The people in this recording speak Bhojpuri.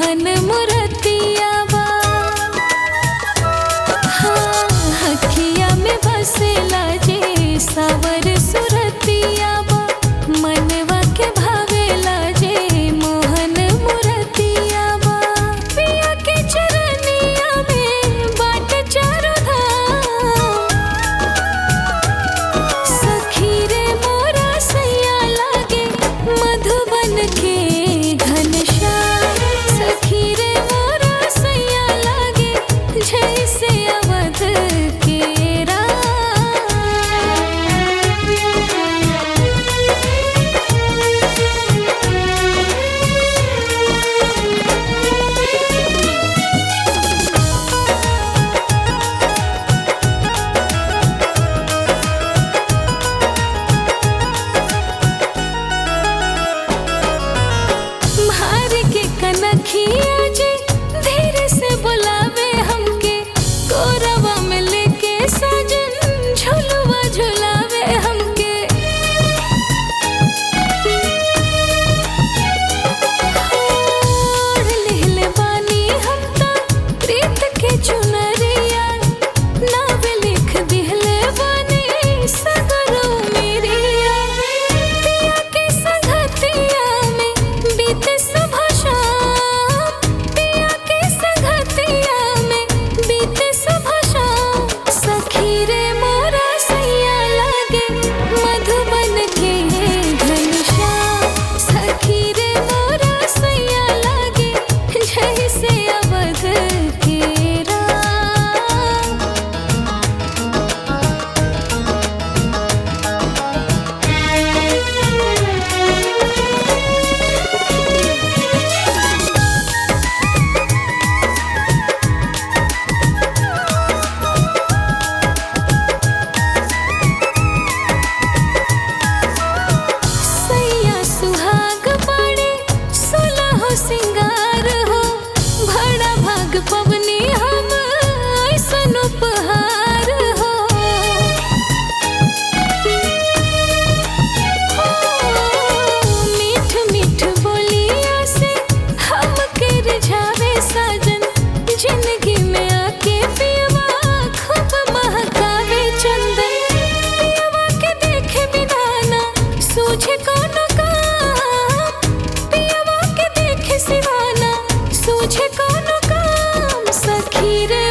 मोहन मुरतिया बा। हाँ, हखिया में बसेला जे सावर सुरतिया बा। मनवा के भावेला जे मोहन मुरतिया बा। पिया के चरनिया में बाट चारो धाम। सखी रे मोरा सैया लागे मधुबन के घनश्याम। सखी रे मोरा सैया लागे जैसे अवध के राम। मार के कनखिया जे धीरे से बुलावे हमके। कोरवा में लेके सजन झुलवा झुलावे हमके। ओढ़ लेले बानी हम ता प्रीत के चुनरिया। नावे लिख दिहले बानी सगरो मेरिया। पिया के संगतिया में बीते सुबह शाम। पिया के संगतिया में बीते सुबह शाम। सखी रे मोरा सैया लागे मधुबन के घनश्याम। सखी रे मोरा सैया लागे जैसे अवध के राम। सैया सुहाग बाड़े सुलहो सिंगार हो। बड़ा भाग पवनी हम ऐसन उपहार हो। मीठ मीठ बोलिया से हमके रिझावे साजन। जिंदगी में आके पियवा खूब महकावे चंदन। पियवा के देखे बिना ना सूझे कोनो काम। पियवा के देखे सिवा ना सूझे कोनो काम। सखी रे